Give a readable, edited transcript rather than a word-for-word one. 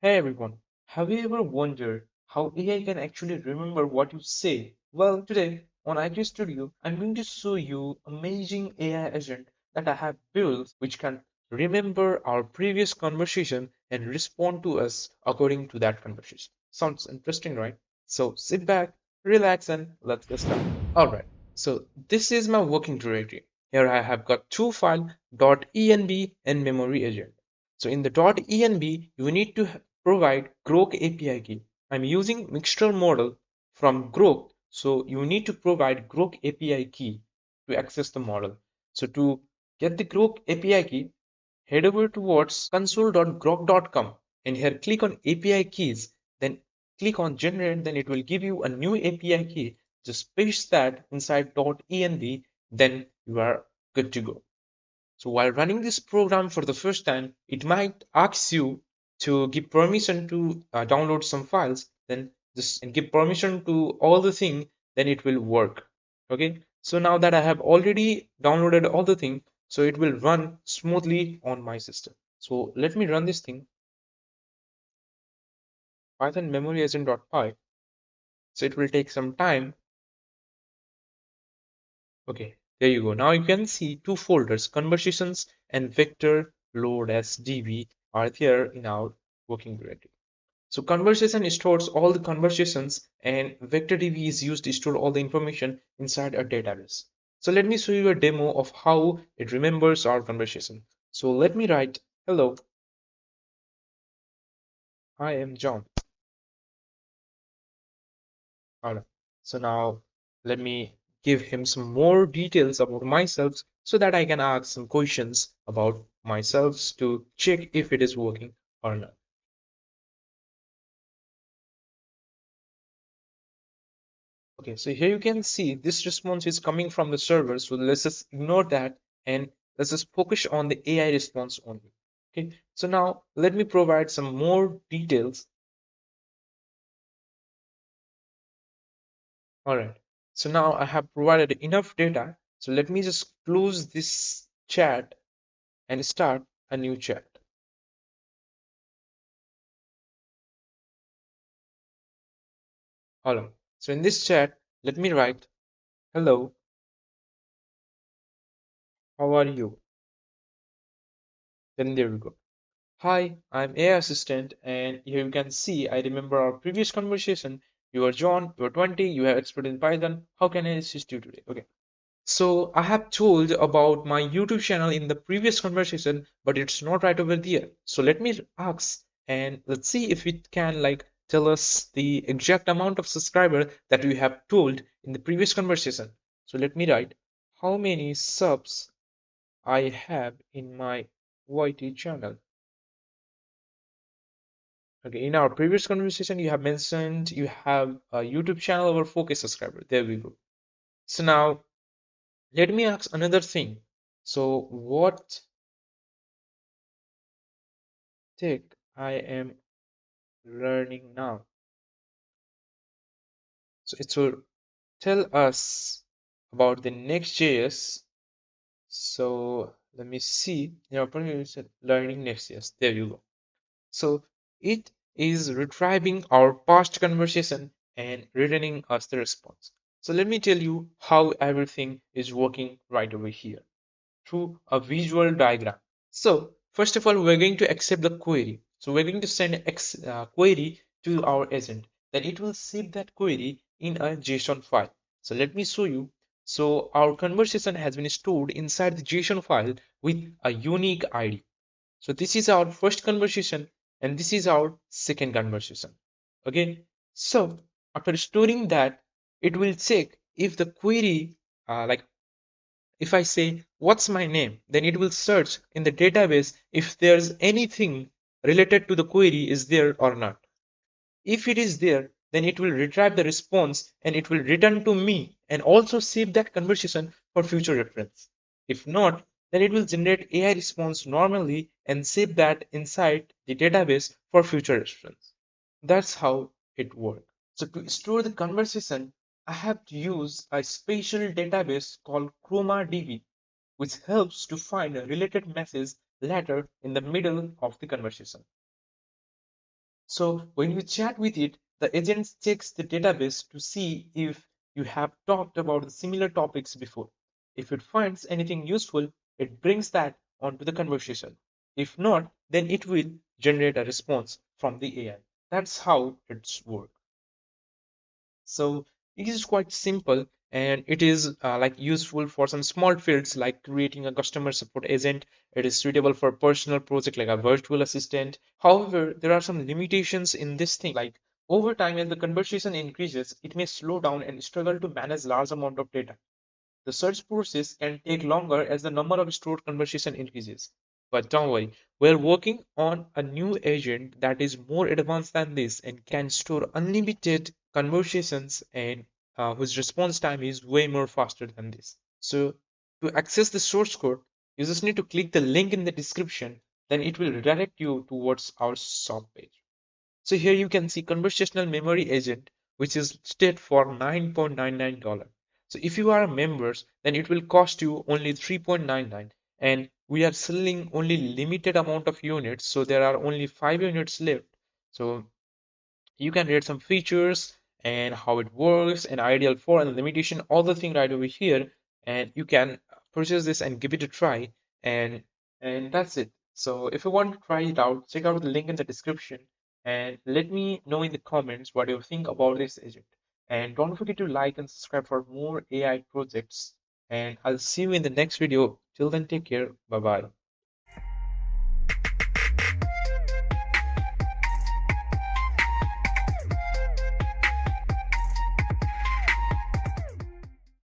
Hey everyone, have you ever wondered how AI can actually remember what you say? Well, today on Icris Studio, I'm going to show you amazing AI agent that I have built which can remember our previous conversation and respond to us according to that conversation. Sounds interesting, right? So sit back, relax, and let's get started. Alright, so this is my working directory. Here I have got two files, .env and memory agent. So in the .env, you need to provide Grok API key. I'm using mixture model from Grok, so you need to provide Grok API key to access the model. So to get the Grok API key, head over towards console.grok.com and here click on API keys, then click on generate, then it will give you a new API key. Just paste that inside .env, then you are good to go. So while running this program for the first time, it might ask you to give permission to download some files, then just and give permission to all the thing, then it will work. Okay. So now that I have already downloaded all the thing, so it will run smoothly on my system. So let me run this thing, Python memory agent.py. So it will take some time. Okay, there you go. Now you can see two folders, conversations and vector load as db are there in our working directory. So conversation stores all the conversations and vector db is used to store all the information inside a database. So let me show you a demo of how it remembers our conversation. So let me write, hello, I am John. Alright. So now let me give him some more details about myself so that I can ask some questions about myself to check if it is working or not. Okay, so here you can see this response is coming from the server. So let's just ignore that and let's just focus on the AI response only. Okay, so now let me provide some more details. All right, so now I have provided enough data. So let me just close this chat and start a new chat. Hold. So in this chat, let me write, hello, how are you? Then there we go. Hi, I'm AI assistant, and here you can see I remember our previous conversation. You are John, you are 20, you have expert in Python. How can I assist you today? Okay. So I have told about my YouTube channel in the previous conversation, but it's not right over there. So let me ask and let's see if it can like tell us the exact amount of subscriber that we have told in the previous conversation. So let me write how many subs I have in my YT channel. Okay, in our previous conversation, you have mentioned you have a YouTube channel over 4K subscriber. There we go. So now let me ask another thing. So what tech I am learning now? So it will tell us about the Next.js. So let me see. Your learning Next.js. There you go. So it is retrieving our past conversation and returning us the response. So let me tell you how everything is working right over here through a visual diagram. So first of all, we're going to accept the query. So we're going to send a query to our agent. Then it will save that query in a JSON file. So let me show you. So our conversation has been stored inside the JSON file with a unique ID. So this is our first conversation and this is our second conversation. Okay. So after storing that, it will check if the query, like if I say, what's my name? Then it will search in the database if there's anything related to the query is there or not. If it is there, then it will retrieve the response and it will return to me and also save that conversation for future reference. If not, then it will generate AI response normally and save that inside the database for future reference. That's how it works. So to store the conversation, I have to use a special database called ChromaDB, which helps to find a related message later in the middle of the conversation. So when you chat with it, the agent checks the database to see if you have talked about the similar topics before. If it finds anything useful, it brings that onto the conversation. If not, then it will generate a response from the AI. That's how it's works. So it is quite simple, and it is like useful for some small fields like creating a customer support agent. It is suitable for personal project like a virtual assistant. However, there are some limitations in this thing. Like over time, as the conversation increases, it may slow down and struggle to manage large amount of data. The search process can take longer as the number of stored conversation increases. But don't worry, we're working on a new agent that is more advanced than this and can store unlimited conversations and whose response time is way more faster than this. So to access the source code, you just need to click the link in the description, then it will redirect you towards our shop page. So here you can see conversational memory agent, which is listed for $9.99. So if you are members, then it will cost you only 3.99. And we are selling only limited amount of units, so there are only 5 units left. So you can read some features and how it works and ideal for and limitation, all the thing right over here, and you can purchase this and give it a try, and that's it. So if you want to try it out, check out the link in the description and let me know in the comments what you think about this agent. And don't forget to like and subscribe for more AI projects, and I'll see you in the next video. Till then, take care. Bye bye.